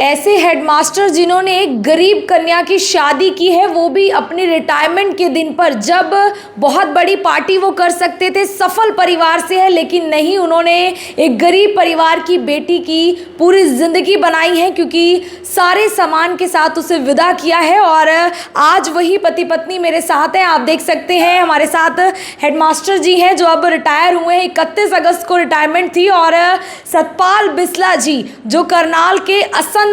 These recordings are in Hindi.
ऐसे हेडमास्टर जिन्होंने एक गरीब कन्या की शादी की है, वो भी अपनी रिटायरमेंट के दिन पर, जब बहुत बड़ी पार्टी वो कर सकते थे, सफल परिवार से है लेकिन नहीं, उन्होंने एक गरीब परिवार की बेटी की पूरी ज़िंदगी बनाई है, क्योंकि सारे सामान के साथ उसे विदा किया है। और आज वही पति पत्नी मेरे साथ हैं। आप देख सकते हैं हमारे साथ हेडमास्टर जी हैं जो अब रिटायर हुए हैं। 31 अगस्त को रिटायरमेंट थी। और सतपाल बिस्ला जी जो करनाल के असंत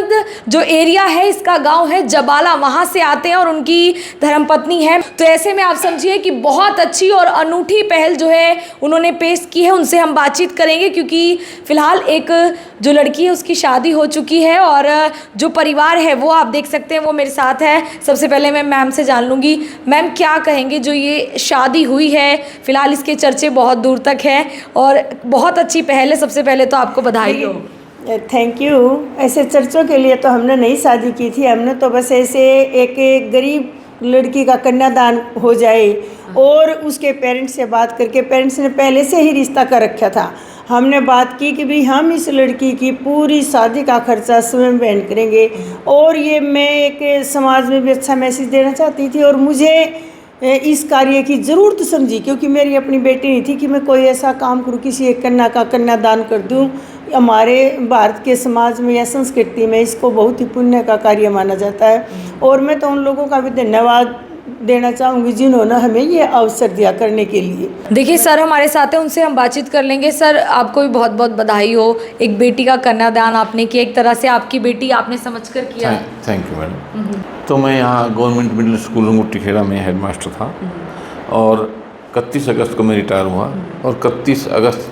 जो एरिया है, इसका गांव है जबाला, वहां से आते हैं और उनकी धर्मपत्नी है। तो ऐसे में आप समझिए कि बहुत अच्छी और अनूठी पहल जो है उन्होंने पेश की है। उनसे हम बातचीत करेंगे क्योंकि फिलहाल एक जो लड़की है उसकी शादी हो चुकी है और जो परिवार है वो आप देख सकते हैं वो मेरे साथ है। सबसे पहले मैं मैम से जान लूँगी, मैम क्या कहेंगे जो ये शादी हुई है, फिलहाल इसके चर्चे बहुत दूर तक हैं और बहुत अच्छी पहल है। सबसे पहले तो आपको बधाई हो। Thank you. ऐसे चर्चों के लिए तो हमने नहीं शादी की थी, हमने तो बस ऐसे एक गरीब लड़की का कन्यादान हो जाए और उसके पेरेंट्स से बात करके, पेरेंट्स ने पहले से ही रिश्ता कर रखा था, हमने बात की कि भाई हम इस लड़की की पूरी शादी का खर्चा स्वयं वहन करेंगे। और ये मैं एक समाज में भी अच्छा मैसेज देना चाहती थी और मुझे इस कार्य की ज़रूरत समझी, क्योंकि मेरी अपनी बेटी नहीं थी कि मैं कोई ऐसा काम करूँ, किसी एक कन्या का कन्यादान कर दूँ। हमारे भारत के समाज में या संस्कृति में इसको बहुत ही पुण्य का कार्य माना जाता है। और मैं तो उन लोगों का भी धन्यवाद देना चाहूँगी जिन्होंने हमें ये अवसर दिया करने के लिए। देखिए सर हमारे साथ हैं, उनसे हम बातचीत कर लेंगे। सर आपको भी बहुत बहुत बधाई हो, एक बेटी का कन्यादान आपने किया, एक तरह से आपकी बेटी आपने समझकर किया। Thank you madam. तो मैं यहाँ गवर्नमेंट मिडिल स्कूल गुट्टीखेड़ा में हेडमास्टर था और 31 अगस्त को मैं रिटायर हुआ और 31 अगस्त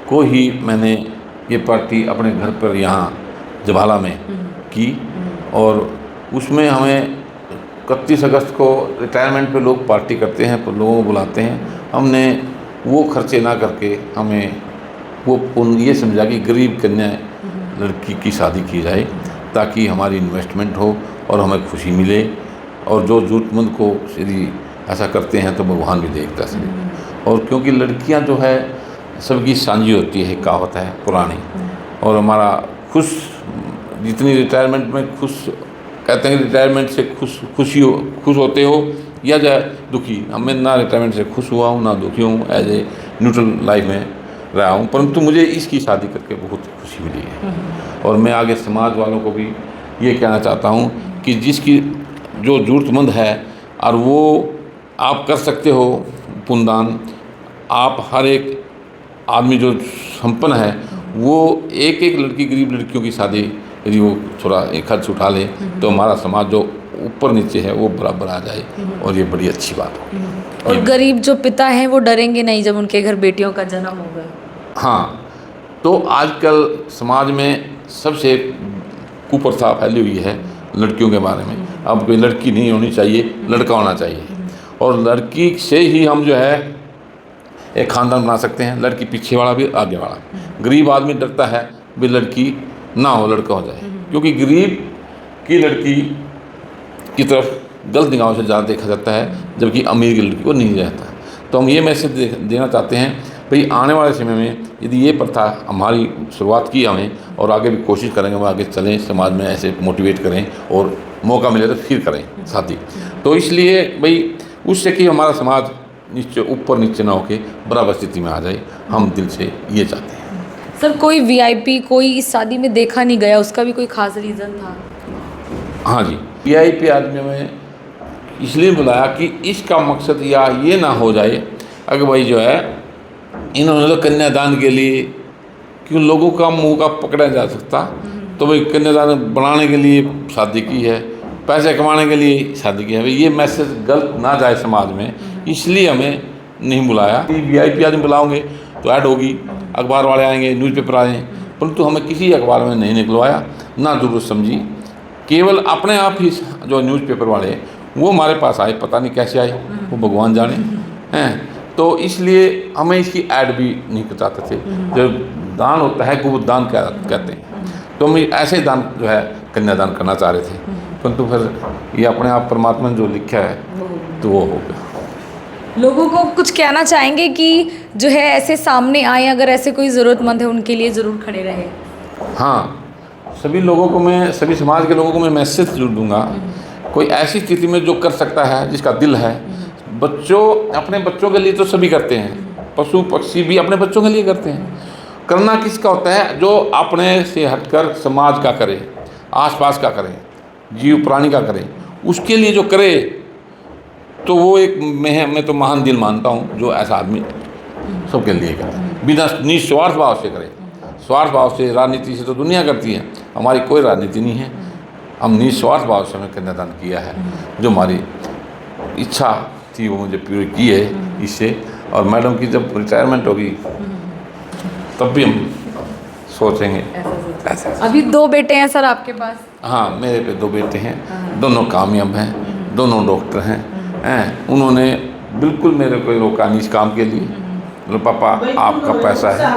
को ही मैंने ये पार्टी अपने घर पर यहाँ जबाला में की। और उसमें हमें 31 अगस्त को रिटायरमेंट पे लोग पार्टी करते हैं, तो लोगों को बुलाते हैं। हमने वो खर्चे ना करके हमें वो ये समझा कि गरीब कन्या लड़की की शादी की जाए ताकि हमारी इन्वेस्टमेंट हो और हमें खुशी मिले। और जो ज़रूरतमंद को यदि ऐसा करते हैं तो भगवान भी देखता है। और क्योंकि लड़कियां जो है सबकी सांझी होती है, कहावत है पुरानी। और हमारा जितनी रिटायरमेंट में कहते हैं रिटायरमेंट से खुश होते हो या जाए दुखी, मैं ना रिटायरमेंट से खुश हुआ हूँ ना दुखी हूँ, एज ए न्यूट्रल लाइफ में रहा हूँ, परंतु मुझे इसकी शादी करके बहुत खुशी मिली है। और मैं आगे समाज वालों को भी ये कहना चाहता हूँ कि जिसकी जो ज़रूरतमंद है और वो आप कर सकते हो पुण्यदान, आप हर एक आदमी जो संपन्न है वो एक लड़की, गरीब लड़कियों की शादी यदि वो थोड़ा एक खर्च उठा ले तो हमारा समाज जो ऊपर नीचे है वो बराबर आ जाए और ये बड़ी अच्छी बात हो। और गरीब जो पिता हैं वो डरेंगे नहीं जब उनके घर बेटियों का जन्म होगा। हाँ, तो आजकल समाज में सबसे कुप्रथा फैली हुई है लड़कियों के बारे में। अब कोई लड़की नहीं होनी चाहिए, लड़का होना चाहिए। और लड़की से ही हम जो है एक ख़ानदान बना सकते हैं, लड़की पीछे वाला भी आगे वाला। गरीब आदमी डरता है भी लड़की ना हो, लड़का हो जाए, क्योंकि गरीब की लड़की की तरफ गलत निगाहों से ज़्यादा देखा जाता है, जबकि अमीर की लड़की को नहीं जाता। तो हम ये मैसेज देना चाहते हैं भाई आने वाले समय में यदि ये प्रथा हमारी शुरुआत की हमें और आगे भी कोशिश करेंगे, हम आगे चलें, समाज में ऐसे मोटिवेट करें और मौका मिले तो फिर करें शादी। तो इसलिए भाई उससे कि हमारा समाज नीचे ऊपर नीचे ना होके बराबर स्थिति में आ जाए, हम दिल से ये चाहते हैं। सर कोई वीआईपी कोई इस शादी में देखा नहीं गया, उसका भी कोई खास रीज़न था? हाँ जी, वीआईपी आदमियों में इसलिए बुलाया कि इसका मकसद या ये ना हो जाए अगर भाई जो है इन्होंने तो कन्यादान के लिए क्यों लोगों का मुंह का पकड़ा जा सकता, तो भाई कन्यादान बनाने के लिए शादी की है, पैसे कमाने के लिए शादी की है, ये मैसेज गलत ना जाए समाज में, इसलिए हमें नहीं बुलाया। वीआईपी आदमी बुलाओगे तो ऐड होगी, अखबार वाले आएंगे, न्यूज़पेपर आएंगे, परंतु हमें किसी अखबार में नहीं निकलवाया, ना ज़रूरत समझी। केवल अपने आप ही जो न्यूज़पेपर वाले वो हमारे पास आए, पता नहीं कैसे आए, वो भगवान जाने हैं। तो इसलिए हमें इसकी ऐड भी नहीं चाहते थे। जो दान होता है वो दान कहते हैं, तो हम ऐसे दान जो है कन्यादान करना चाह रहे थे, परंतु फिर ये अपने आप परमात्मा ने जो लिखा है तो वो हो गया। लोगों को कुछ कहना चाहेंगे कि जो है ऐसे सामने आए, अगर ऐसे कोई ज़रूरतमंद है उनके लिए ज़रूर खड़े रहे? हाँ, सभी लोगों को मैं, सभी समाज के लोगों को मैं मैसेज जरूर दूंगा, कोई ऐसी स्थिति में जो कर सकता है, जिसका दिल है, अपने बच्चों के लिए तो सभी करते हैं, पशु पक्षी भी अपने बच्चों के लिए करते हैं। करना किसका होता है? जो अपने से हटकर समाज का करे, आसपास का करे, जीव प्राणी का करे, उसके लिए जो करे, तो वो एक मैं तो महान दिल मानता हूँ जो ऐसा आदमी सबके लिए करे, बिना निस्वार्थ भाव से करे। स्वार्थ भाव से, राजनीति से तो दुनिया करती है, हमारी कोई राजनीति नहीं है। हम निस्वार्थ भाव से हमें कन्यादान किया है, जो हमारी इच्छा थी वो मुझे पूरी की है इससे। और मैडम की जब रिटायरमेंट होगी तब भी हम सोचेंगे ऐसा। अभी 2 बेटे हैं सर आपके पास? हाँ, मेरे पे 2 बेटे हैं, दोनों कामयाब हैं, दोनों डॉक्टर हैं। उन्होंने बिल्कुल मेरे को रोका नहीं इस काम के लिए। बोले पापा आपका पैसा है,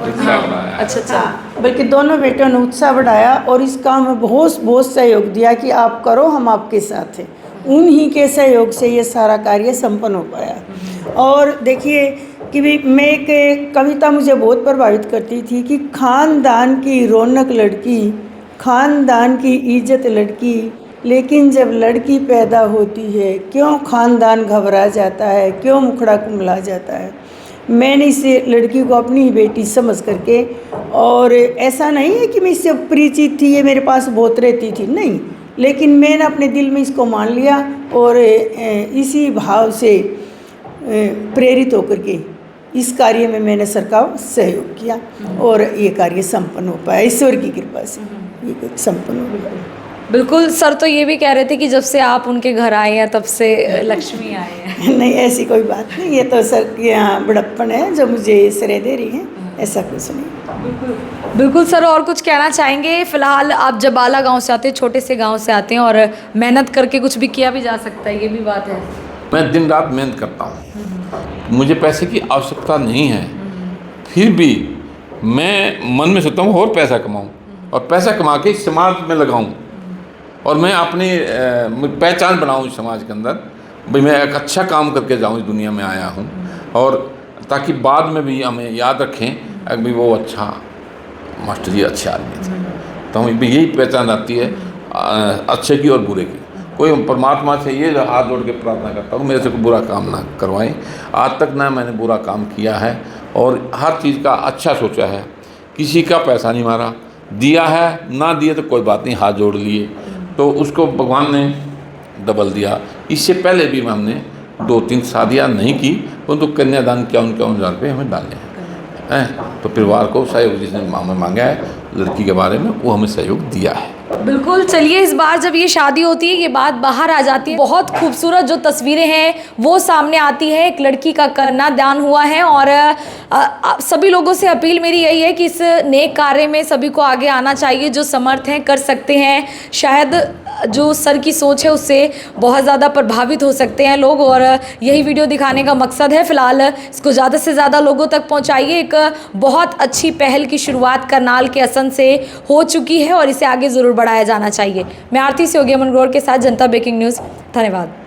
उत्साह बढ़ाया। अच्छा। बल्कि दोनों बेटों ने उत्साह बढ़ाया और इस काम में बहुत सहयोग दिया कि आप करो, हम आपके साथ हैं। उन्हीं के सहयोग से ये सारा कार्य संपन्न हो पाया। और देखिए कि भी मैं एक कविता मुझे बहुत प्रभावित करती थी कि खानदान की रौनक लड़की, खानदान की इज्जत लड़की, लेकिन जब लड़की पैदा होती है क्यों खानदान घबरा जाता है, क्यों मुखड़ा कुमला जाता है। मैंने इस लड़की को अपनी ही बेटी समझ करके, और ऐसा नहीं है कि मैं इससे परिचित थी, ये मेरे पास बहुत रहती थी, नहीं, लेकिन मैंने अपने दिल में इसको मान लिया और इसी भाव से प्रेरित होकर के इस कार्य में मैंने सर का सहयोग किया और ये कार्य संपन्न हो पाया, ईश्वर की कृपा से ये संपन्न हो गया। बिल्कुल सर, तो ये भी कह रहे थे कि जब से आप उनके घर आए हैं तब से लक्ष्मी आए हैं। नहीं, ऐसी कोई बात नहीं, ये तो सर के यहाँ बड़प्पन है जो मुझे श्रेय दे रही है, ऐसा कुछ नहीं। बिल्कुल सर, और कुछ कहना चाहेंगे? फिलहाल आप जबाला गांव से आते हैं, छोटे से गांव से आते हैं, और मेहनत करके कुछ भी किया भी जा सकता है, ये भी बात है। मैं दिन रात मेहनत करता हूँ, मुझे पैसे की आवश्यकता नहीं है, फिर भी मैं मन में सोचता हूँ और पैसा कमाऊँ और पैसा कमा के समाज में लगाऊँ और मैं अपनी पहचान बनाऊँ इस समाज के अंदर। भाई मैं एक अच्छा काम करके जाऊँ, इस दुनिया में आया हूँ, और ताकि बाद में भी हमें याद रखें भाई वो अच्छा मास्टर जी अच्छे आदमी थे। तो हमें यही पहचान आती है अच्छे की और बुरे की। कोई परमात्मा से ये हाथ जोड़ के प्रार्थना करता हूँ मेरे से कोई बुरा काम ना करवाएं। आज तक ना मैंने बुरा काम किया है और हर चीज़ का अच्छा सोचा है, किसी का पैसा नहीं मारा, दिया है ना दिए तो कोई बात नहीं, हाथ जोड़ लिए तो उसको भगवान ने डबल दिया। इससे पहले भी हमने 2-3 शादियाँ नहीं की, परंतु कन्यादान क्या 51,000 रुपये हमें डाले हैं। तो परिवार को सहयोग जिसने हमें मांगा है लड़की के बारे में, वो हमें सहयोग दिया है। बिल्कुल। चलिए, इस बार जब ये शादी होती है ये बात बाहर आ जाती है, बहुत खूबसूरत जो तस्वीरें हैं वो सामने आती है। एक लड़की का कन्यादान हुआ है और सभी लोगों से अपील मेरी यही है कि इस नेक कार्य में सभी को आगे आना चाहिए। जो समर्थ हैं कर सकते हैं, शायद जो सर की सोच है उससे बहुत ज़्यादा प्रभावित हो सकते हैं लोग, और यही वीडियो दिखाने का मकसद है। फिलहाल इसको ज़्यादा से ज़्यादा लोगों तक पहुंचाइए। एक बहुत अच्छी पहल की शुरुआत करनाल के असन से हो चुकी है और इसे आगे ज़रूर बढ़ाया जाना चाहिए। मैं आरती से योगी अमन ग्रोवर के साथ जनता ब्रेकिंग न्यूज़, धन्यवाद।